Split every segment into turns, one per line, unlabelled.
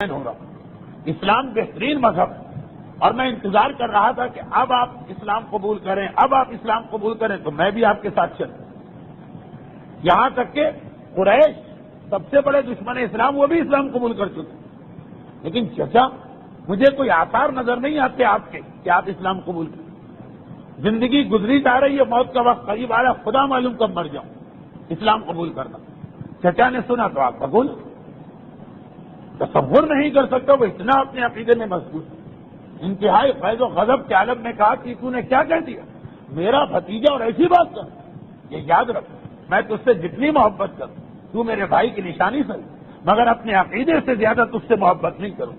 ہو رہا اسلام بہترین مذہب اور میں انتظار کر رہا تھا کہ اب آپ اسلام قبول کریں، اب آپ اسلام قبول کریں تو میں بھی آپ کے ساتھ چلوں. یہاں تک کہ قریش سب سے بڑے دشمن اسلام وہ بھی اسلام قبول کر چکے. لیکن چچا مجھے کوئی آثار نظر نہیں آتے آپ کے کہ آپ اسلام قبول کریں. زندگی گزری جا رہی ہے، موت کا وقت قریب آ رہا، خدا معلوم کب مر جاؤں. اسلام قبول کرنا. چچا نے سنا تو آپ قبول. تصور نہیں کر سکتا وہ اتنا اپنے عقیدے میں مضبوط. انتہائی فیض و غضب کے عالم نے کہا کہ تو نے کیا کہہ دیا، میرا بھتیجا اور ایسی بات کر. یہ یاد رکھ، میں تجھ سے جتنی محبت کروں تو میرے بھائی کی نشانی صحیح، مگر اپنے عقیدے سے زیادہ تجھ سے محبت نہیں کروں.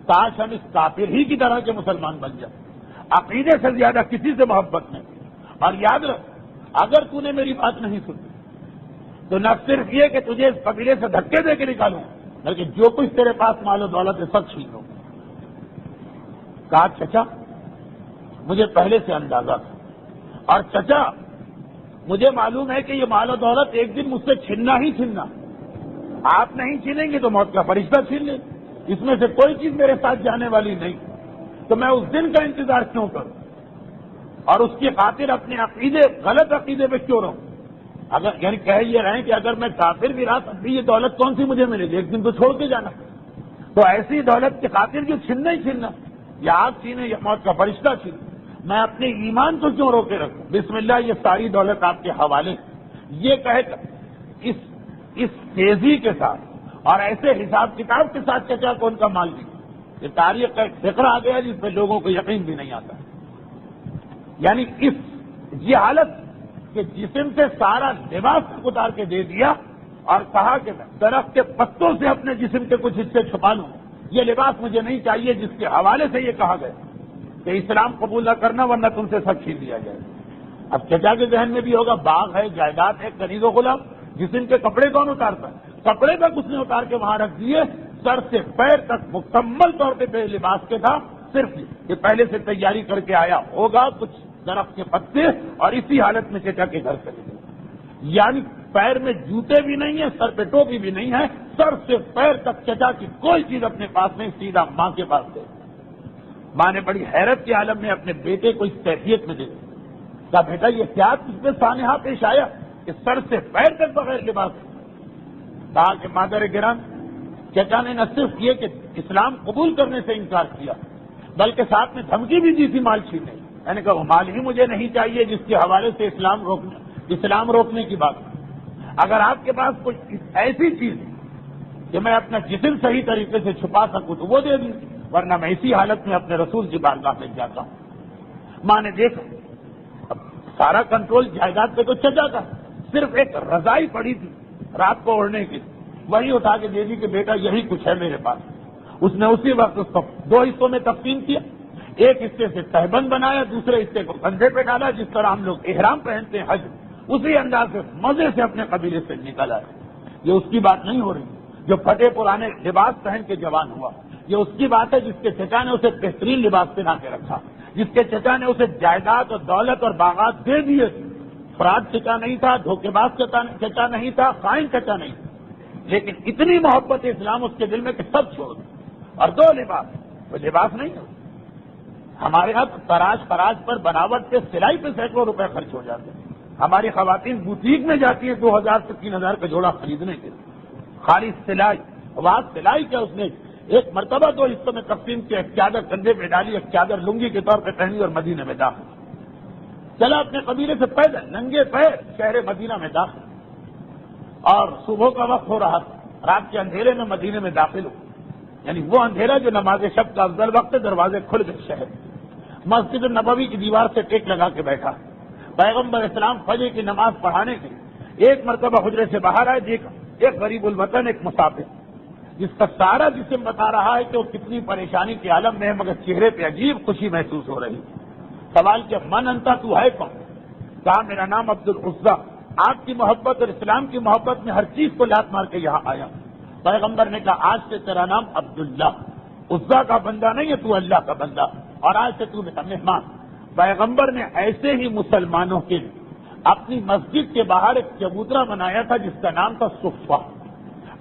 کاش ہم اس کافر ہی کی طرح کے مسلمان بن جائیں، عقیدے سے زیادہ کسی سے محبت نہیں. اور یاد رکھ، اگر تو نے میری بات نہیں سنی تو نہ صرف یہ کہ تجھے اس قبیلے سے دھکے دے کے نکالوں، بلکہ جو کچھ تیرے پاس مال و دولت ہے سب چھین لوں. کہا چچا مجھے پہلے سے اندازہ تھا، اور چچا مجھے معلوم ہے کہ یہ مال و دولت ایک دن مجھ سے چھننا ہی چھننا. آپ نہیں چھینیں گے تو موت کا فرشتہ چھین لیں. اس میں سے کوئی چیز میرے ساتھ جانے والی نہیں، تو میں اس دن کا انتظار کیوں کروں اور اس کی خاطر اپنے عقیدے غلط عقیدے پہ کیوں رہوں. اگر یعنی کہہ یہ رہے کہ اگر میں کافر بھی رہا تب بھی یہ دولت کون سی مجھے ملے گی، ایک دن تو چھوڑ کے جانا. تو ایسی دولت کی خاطر جو چھننا ہی چھننا، یا آپ چھینے یا موت کا فرشتہ چھینے، میں اپنے ایمان کو کیوں روکے رکھوں. بسم اللہ یہ ساری دولت آپ کے حوالے. یہ کہہ کر اس تیزی کے ساتھ اور ایسے حساب کتاب کے ساتھ چچا کو ان کا مال دیا. یہ تاریخ کا ایک فقرہ آ گیا جس پہ لوگوں کو یقین بھی نہیں آتا. یعنی یہ حالت کہ جسم سے سارا لباس اتار کے دے دیا اور کہا کہ درخت کے پتوں سے اپنے جسم کے کچھ حصے چھپا لوں، یہ لباس مجھے نہیں چاہیے، جس کے حوالے سے یہ کہا گیا کہ اسلام قبول نہ کرنا ورنہ تم سے سب چھین لیا جائے. اب چچا کے ذہن میں بھی ہوگا باغ ہے، جائیداد ہے، کنیز و غلام، جسم کے کپڑے کون اتارتا ہے؟ کپڑے تک اس نے اتار کے وہاں رکھ دیے، سر سے پیر تک مکمل طور پہ بے لباس کے تھا. صرف یہ پہلے سے تیاری کر کے آیا ہوگا کچھ درخت کے پتے، اور اسی حالت میں چچا کے گھر چلے گئے. یعنی پیر میں جوتے بھی نہیں ہیں، سر پہ ٹوپی بھی نہیں ہے، سر سے پیر تک چچا کی کوئی چیز اپنے پاس نہیں، سیدھا ماں کے پاس گئے. ماں نے بڑی حیرت کے عالم میں اپنے بیٹے کو اس کیفیت میں دیکھا. کہا بیٹا یہ کیا تجھ پہ سانحہ پیش آیا کہ سر سے پیر تک بغیر لباس. کہا کہ مادر گرام، چچا نے نہ صرف یہ کہ اسلام قبول کرنے سے انکار کیا بلکہ ساتھ میں دھمکی بھی دی تھی مال چھیننے. میں نے کہا وہ مال ہی مجھے نہیں چاہیے جس کے حوالے سے اسلام روکنے کی بات. اگر آپ کے پاس کوئی ایسی چیز ہے کہ میں اپنا جسم صحیح طریقے سے چھپا سکوں تو وہ دے دوں، ورنہ میں اسی حالت میں اپنے رسول کی بارگاہ میں جاتا ہوں. ماں نے دیکھا اب سارا کنٹرول جائیداد پہ تو چچا تھا، صرف ایک رضائی پڑی تھی رات کو اوڑھنے کی، وہی اٹھا کے دے دی کہ بیٹا یہی کچھ ہے میرے پاس. اس نے اسی وقت اس کو 2 حصوں میں تقسیم کیا. ایک حصے سے تہبند بنایا، دوسرے حصے کو کندھے پہ ڈالا. جس طرح ہم لوگ احرام پہنتے ہیں حج، اسی انداز سے مزے سے اپنے قبیلے سے نکل آئے. یہ اس کی بات نہیں ہو رہی جو پھٹے پرانے لباس پہن کے جوان ہوا. یہ اس کی بات ہے جس کے چچا نے اسے بہترین لباس پہنا کے رکھا، جس کے چچا نے اسے جائیداد اور دولت اور باغات دے دیے. فراڈ چچا نہیں تھا، دھوکے باز چچا نہیں تھا، خائن چچا نہیں تھا، لیکن اتنی محبت اسلام اس کے دل میں کہ سب چھوڑ دو. اور 2 لباس، وہ لباس نہیں ہے. ہمارے یہاں فراج پر بناوٹ کے سلائی پہ سینکڑوں روپے خرچ ہو جاتے ہیں. ہماری خواتین بوتیک میں جاتی ہیں 2000 سے 3000 کا جوڑا خریدنے کے لیے، خالی سلائی. آواز سلائی کیا، اس نے ایک مرتبہ 2 حصوں میں تقسیم کیا، ایک چادر کندھے پہ ڈالی، ایک چادر لنگی کے طور پہ پہنی اور مدینے میں داخل چلا. اپنے قبیلے سے پیدل ننگے پیر شہر مدینہ میں داخل، اور صبح کا وقت ہو رہا تھا. رات کے اندھیرے میں مدینے میں داخل ہو، یعنی وہ اندھیرا جو نماز شب کا افضل وقت ہے. دروازے کھل گئے شہر. مسجد نبوی کی دیوار سے ٹیک لگا کے بیٹھا. پیغمبر اسلام فجر کی نماز پڑھانے کے ایک مرتبہ حجرے سے باہر آئے. دیکھا ایک غریب الوطن، ایک مسافر، جس کا سارا جسم بتا رہا ہے کہ وہ کتنی پریشانی کے عالم میں ہے، مگر چہرے پہ عجیب خوشی محسوس ہو رہی. سوال کیا من انتا، تو ہے کون؟ کہا میرا نام عبدالعزیٰ. آپ کی محبت اور اسلام کی محبت میں ہر چیز کو لات مار کے یہاں آیا. پیغمبر نے کہا آج سے تیرا نام عبداللہ، عزا کا بندہ نہیں ہے، تو اللہ کا بندہ، اور آج سے تو میرا مہمان. پیغمبر نے ایسے ہی مسلمانوں کے لیے اپنی مسجد کے باہر ایک چبوترا بنایا تھا جس کا نام تھا صفہ.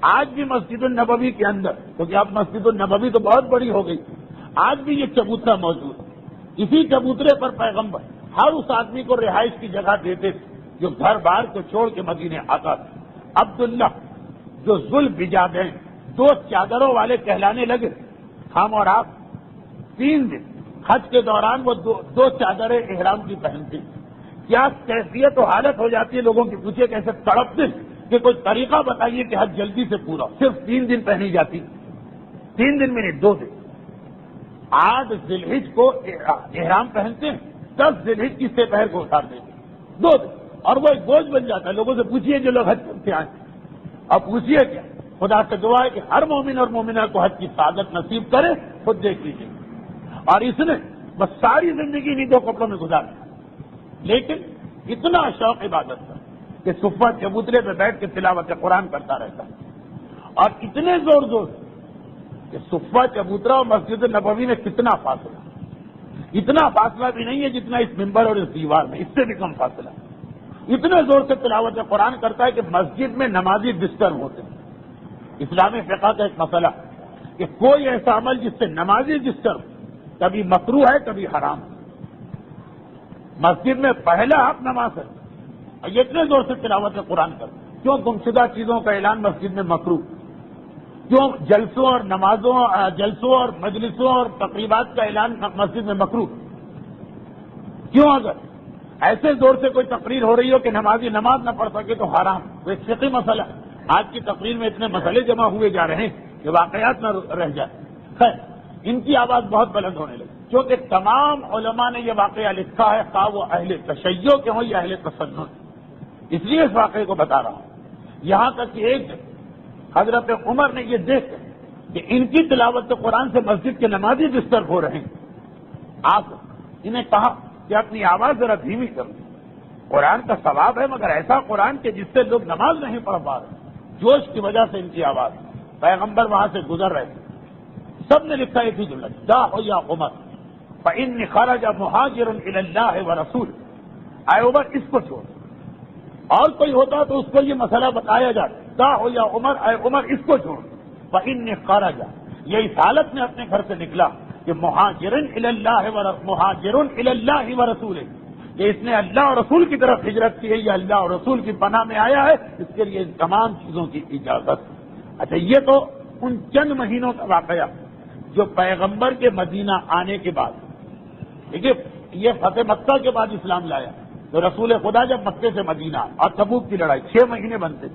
آج بھی مسجد النبوی کے اندر، کیونکہ اب مسجد النبوی تو بہت بڑی ہو گئی، آج بھی یہ چبوترا موجود ہے. اسی چبوترے پر پیغمبر ہر اس آدمی کو رہائش کی جگہ دیتے تھے جو گھر بار کو چھوڑ کے مدینے آتا تھا. عبداللہ جو ذوالبجادین 2 چادروں والے کہلانے لگے، ہم اور آپ 3 دن حج کے دوران وہ 2 چادریں احرام کی پہنتے. کیا کیفیت و حالت ہو جاتی ہے لوگوں کی، پوچھے کیسے تڑپتے کہ کوئی طریقہ بتائیے کہ حج جلدی سے پورا. صرف 3 دن پہنی جاتی، 3 دن میں نہیں 2 دن. 8 ذی الحج کو احرام پہنتے ہیں، 10 ذی الحج کی دوپہر کو اتار دیتے 2 دن، اور وہ ایک بوجھ بن جاتا ہے. لوگوں سے پوچھیے جو لوگ حج کرتے آئے، اب پوچھیے کیا. خدا سے دعا ہے کہ ہر مومن اور مومنہ کو حج کی سعادت نصیب کرے. خود دیکھ لیجیے. اور اس نے بس ساری زندگی انہیں 2 کپڑوں میں گزاری، لیکن اتنا شوق عبادت کا کہ صفہ چبوترے پہ بیٹھ کے تلاوت قرآن کرتا رہتا ہے. اور اتنے زور زور سے کہ صفہ چبوترا اور مسجد نبوی میں کتنا فاصلہ، اتنا فاصلہ بھی نہیں ہے جتنا اس ممبر اور اس دیوار میں، اس سے بھی کم فاصلہ. اتنے زور سے تلاوت قرآن کرتا ہے کہ مسجد میں نمازی ڈسٹرب ہوتے ہیں. اسلامی فقہ کا ایک مسئلہ کہ کوئی ایسا عمل جس سے نمازی ڈسٹرب کبھی مکروہ ہے کبھی حرام ہے. مسجد میں پہلا حق نماز ہے، اور یہ اتنے زور سے تلاوت قرآن کرتا ہے. کیوں گمشدہ چیزوں کا اعلان مسجد میں مکروہ؟ کیوں جلسوں اور نمازوں، جلسوں اور مجلسوں اور تقریبات کا اعلان مسجد میں مکروہ؟ کیوں اگر ایسے زور سے کوئی تقریر ہو رہی ہو کہ نمازی نماز نہ پڑھ سکے تو حرام؟ وہ ایک فقہی مسئلہ. آج کی تقریر میں اتنے مسئلے جمع ہوئے جا رہے ہیں کہ واقعات نہ رہ جائے. خیر، ان کی آواز بہت بلند ہونے لگی کیونکہ تمام علماء نے یہ واقعہ لکھا ہے، خواہ وہ اہل تشیع کے ہوں یا اہل تسنن. اس لیے اس واقعے کو بتا رہا ہوں. یہاں تک کہ ایک حضرت عمر نے یہ دیکھ کہ ان کی تلاوت قرآن سے مسجد کے نمازی ڈسٹرب ہو رہے ہیں، آپ انہیں کہا کہ اپنی آواز ذرا دھیمی کر دیں. قرآن کا ثواب ہے، مگر ایسا قرآن کہ جس سے لوگ نماز نہیں پڑھ پا رہے. جوش کی وجہ سے ان کی آواز. پیغمبر وہاں سے گزر رہے تھے، سب نے لکھا ایک ہی جملہ، داع یا عمر فإن خرج مہاجر إلى اللہ ورسول. اے عمر اس کو چھوڑ. اور کوئی ہوتا تو اس کو یہ مسئلہ بتایا جاتا، داع یا عمر، اے عمر اس کو چھوڑ. فإن خرج، یہ اس حالت میں اپنے گھر سے نکلا کہ مہاجر إلى اللہ ورسول، کہ اس نے اللہ اور رسول کی طرف ہجرت کی ہے یا اللہ اور رسول کی پناہ میں آیا ہے، اس کے لیے ان تمام چیزوں کی اجازت. اچھا، یہ تو ان چند مہینوں کا واقعہ جو پیغمبر کے مدینہ آنے کے بعد، دیکھیے یہ فتح مکہ کے بعد اسلام لایا. تو رسول خدا جب مکے سے مدینہ اور تبوک کی لڑائی 6 مہینے بنتے،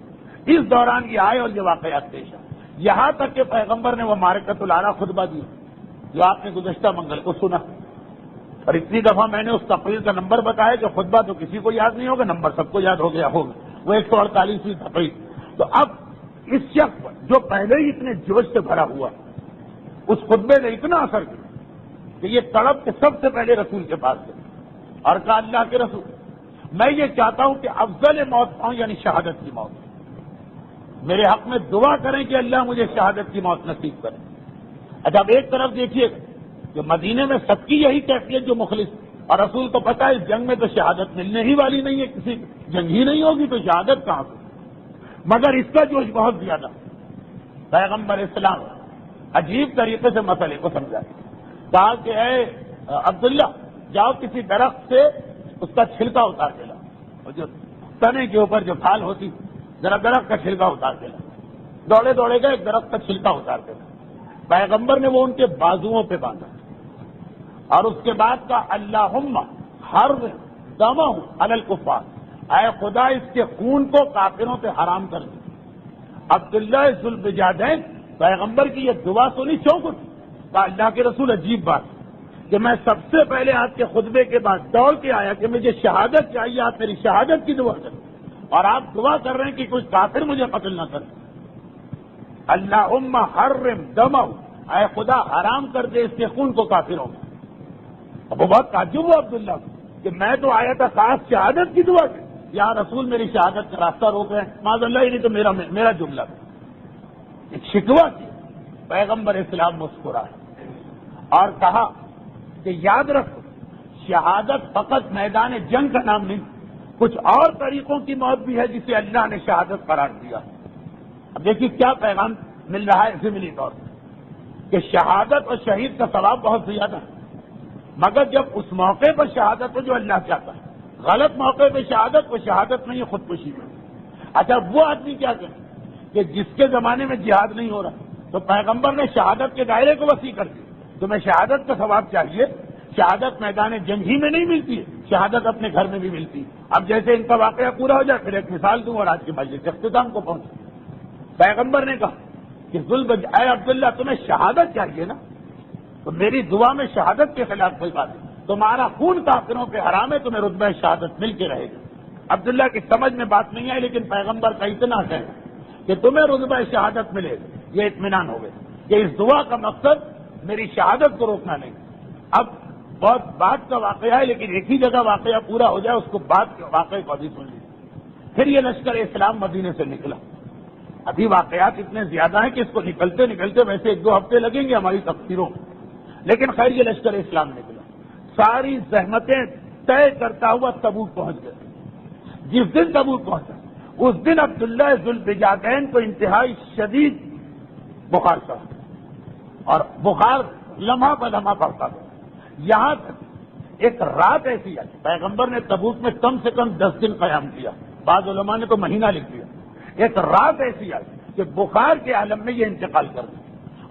اس دوران یہ آئے اور یہ واقعات پیش آئے. یہاں تک کہ پیغمبر نے وہ معرکۃ العریٰ خطبہ دیا جو آپ نے گزشتہ منگل کو سنا. اور اتنی دفعہ میں نے اس تقریر کا نمبر بتایا کہ خطبہ تو کسی کو یاد نہیں ہوگا، نمبر سب کو یاد ہو گیا ہوگا. وہ 148ویں تقریر. تو اب اس شخص پر جو پہلے ہی اتنے جوش سے بھرا ہوا، اس خطبے نے اتنا اثر کیا کہ یہ تڑپ کے سب سے پہلے رسول کے پاس گئے اور کہا، اللہ کے رسول، میں یہ چاہتا ہوں کہ افضل موت پاؤں، یعنی شہادت کی موت. میرے حق میں دعا کریں کہ اللہ مجھے شہادت کی موت نصیب کرے. اچھا، اب ایک طرف دیکھیے کہ مدینے میں سب کی یہی کیفیت جو مخلص، اور رسول کو پتا ہے اس جنگ میں تو شہادت ملنے ہی والی نہیں ہے، کسی جنگ ہی نہیں ہوگی تو شہادت کہاں سے. مگر اس کا جوش بہت زیادہ. پیغمبر اسلام عجیب طریقے سے مسئلے کو سمجھا، کہا کہ اے عبداللہ، جاؤ کسی درخت سے اس کا چھلکا اتار کے لاؤ، اور جو تنے کے اوپر جو پھال ہوتی ذرا درخت کا چھلکا اتار کے لاؤ. دوڑے دوڑے گئے، ایک درخت کا چھلکا اتار کے لاؤ. پیغمبر نے وہ ان کے بازوؤں پہ باندھا اور اس کے بعد کا اللہم حرم دمہ علی الکفار، اے خدا اس کے خون کو کافروں پہ حرام کر دے. عبداللہ ذوالبجادین پیغمبر کی یہ دعا سنی چونک اٹھی. کہا، اللہ کے رسول، عجیب بات کہ میں سب سے پہلے آپ کے خطبے کے بعد دوڑ کے آیا کہ مجھے شہادت چاہیے، آپ میری شہادت کی دعا کریں، اور آپ دعا کر رہے ہیں کہ کچھ کافر مجھے قتل نہ کرے. اللہم حرم دمہ، اے خدا حرام کر دے اس کے خون کو کافروں میں. اب وہ بہت تعجب ہوا عبداللہ کہ میں تو آیا تھا خاص شہادت کی دعا کی، یا رسول میری شہادت کا راستہ روک رہے ہیں. معاذ اللہ، یہ نہیں تو میرا جملہ تھا. ایک شکوہ کی. پیغمبر اسلام مسکرائے اور کہا کہ یاد رکھو، شہادت فقط میدان جنگ کا نام نہیں، کچھ اور طریقوں کی موت بھی ہے جسے اللہ نے شہادت قرار دیا. اب دیکھیے کیا پیغام مل رہا ہے ضمنی طور پر کہ شہادت اور شہید کا ثواب بہت زیادہ ہے، مگر جب اس موقع پر شہادت ہو جو اللہ چاہتا ہے، غلط موقع پہ شہادت، وہ شہادت نہیں ہے، خودکشی ہے۔ اچھا وہ آدمی کیا کرے کہ جس کے زمانے میں جہاد نہیں ہو رہا، تو پیغمبر نے شہادت کے دائرے کو وسیع کر دیا۔ تمہیں شہادت کا ثواب چاہیے، شہادت میدان جنگ ہی میں نہیں ملتی ہے، شہادت اپنے گھر میں بھی ملتی ہے۔ اب جیسے ان کا واقعہ پورا ہو جائے، پھر ایک مثال دوں اور آج کے مجلس کے اختتام کو پہنچے۔ پیغمبر نے کہا کہ اے عبداللہ تمہیں شہادت چاہیے نا، تو میری دعا میں شہادت کے خلاف کوئی بات نہیں، تمہارا خون کافروں پہ حرام ہے، تمہیں رتبہ شہادت مل کے رہے گا۔ عبداللہ کی سمجھ میں بات نہیں آئی، لیکن پیغمبر کا اتنا ہے کہ تمہیں رتبہ شہادت ملے گا، یہ اطمینان ہو گئے کہ اس دعا کا مقصد میری شہادت کو روکنا نہیں۔ اب بہت بات کا واقعہ ہے، لیکن ایک ہی جگہ واقعہ پورا ہو جائے، اس کو بعد کے واقعے کو ابھی سن لیجیے۔ پھر یہ لشکر اسلام مدینے سے نکلا۔ ابھی واقعات اتنے زیادہ ہیں کہ اس کو نکلتے نکلتے ویسے 1-2 ہفتے لگیں گے ہماری تفسیروں میں، لیکن خیر یہ لشکر اسلام نکلا، ساری زحمتیں طے کرتا ہوا تبوک پہنچ گئے۔ جس دن تبوک پہنچا اس دن عبداللہ ذوالبجادین کو انتہائی شدید بخار چڑھا، اور بخار لمحہ پہ لمحہ بڑھتا تھا، یہاں تک ایک رات ایسی آئی، پیغمبر نے تبوک میں کم سے کم 10 دن قیام کیا، بعض علماء نے تو مہینہ لکھ دیا۔ ایک رات ایسی آئی کہ بخار کے عالم میں یہ انتقال کر دیا،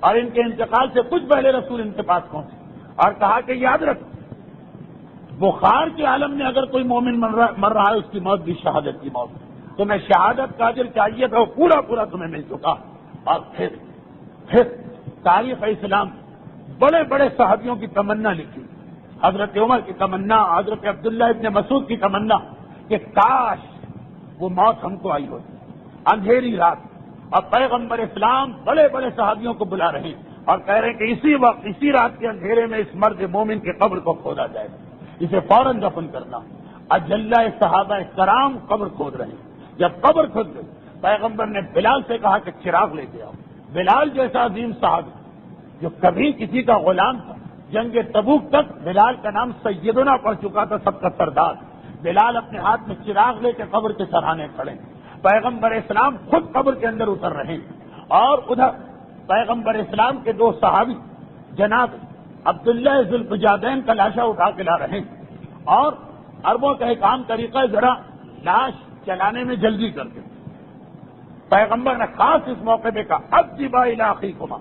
اور ان کے انتقال سے کچھ پہلے رسول ان کے پاس پہنچے اور کہا کہ یاد رکھ، بخار کے عالم میں اگر کوئی مومن مر رہا ہے، اس کی موت بھی شہادت کی موت ہے، تمہیں شہادت کا اجر چاہیے تھا، وہ پورا پورا تمہیں مل چکا۔ اور پھر تاریخ اسلام بڑے بڑے صحابیوں کی تمنا لکھی، حضرت عمر کی تمنا، حضرت عبداللہ ابن مسعود کی تمنا کہ کاش وہ موت ہم کو آئی ہوتی، اندھیری رات، اور پیغمبر اسلام بڑے بڑے صحابیوں کو بلا رہے ہیں اور کہہ رہے ہیں کہ اسی وقت اسی رات کے اندھیرے میں اس مرد مومن کی قبر کو کھودا جائے گا، اسے فوراً دفن کرنا۔ اجلہ صحابہ کرام قبر کھود رہے ہیں۔ جب قبر کھود گئی، پیغمبر نے بلال سے کہا کہ چراغ لے کے آؤ۔ بلال جیسا عظیم صحابی جو کبھی کسی کا غلام تھا، جنگ تبوک تک بلال کا نام سیدنا پڑ چکا تھا، سب کا سردار، بلال اپنے ہاتھ میں چراغ لے کے قبر کے سرانے کھڑے، پیغمبر اسلام خود قبر کے اندر اتر رہے ہیں، اور ادھر پیغمبر اسلام کے 2 صحابی جناب عبداللہ ذوالبجادین کا لاشا اٹھا کے لا رہے ہیں، اور عربوں کا ایک عام طریقہ ہے ذرا لاش چلانے میں جلدی کر کے، پیغمبر نے خاص اس موقع پہ کہا اجبا الی اخیکما،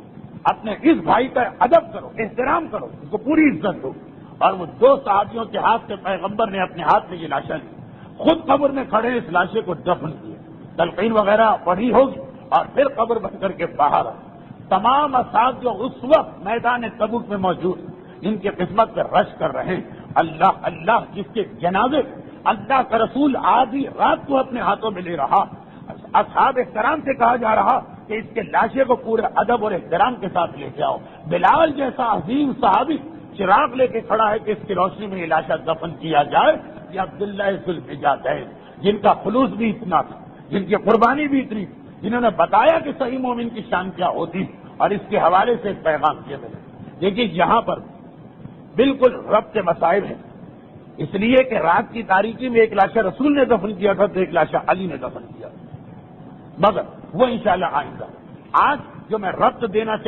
اپنے اس بھائی کا ادب کرو، احترام کرو، اس کو پوری عزت دو۔ اور وہ 2 صحابیوں کے ہاتھ سے پیغمبر نے اپنے ہاتھ میں یہ لاشا لی، خود قبر میں کھڑے اس لاشے کو دفن کیا، تلقین وغیرہ پڑھی ہوگی، اور پھر قبر بن کر کے باہر آئے۔ تمام اصحاب جو اس وقت میدان تبوک میں موجود، ان کی قسمت پہ رش کر رہے ہیں، اللہ اللہ، جس کے جنازے اللہ کا رسول آدھی رات کو اپنے ہاتھوں میں لے رہا، اصحاب احترام سے کہا جا رہا کہ اس کے لاشے کو پورے ادب اور احترام کے ساتھ لے کے آؤ۔ بلال جیسا عظیم صحابی چراغ لے کے کھڑا ہے کہ اس کی روشنی میں یہ لاشا دفن کیا جائے۔ یہ عبداللہ ذوالبجادین جن کا خلوص بھی اتنا تھا، جن کی قربانی بھی اتنی تھی، جنہوں نے بتایا کہ صحیح مومن کی شان کیا ہوتی، اور اس کے حوالے سے ایک پیغام کیا ملے۔ دیکھیے یہاں پر بالکل ربط کے مسائل ہیں، اس لیے کہ رات کی تاریکی میں ایک لاشا رسول نے دفن کیا تھا، تو ایک لاشا علی نے دفن کیا، مگر وہ انشاءاللہ آئندہ۔ آج جو میں ربط دینا چاہتا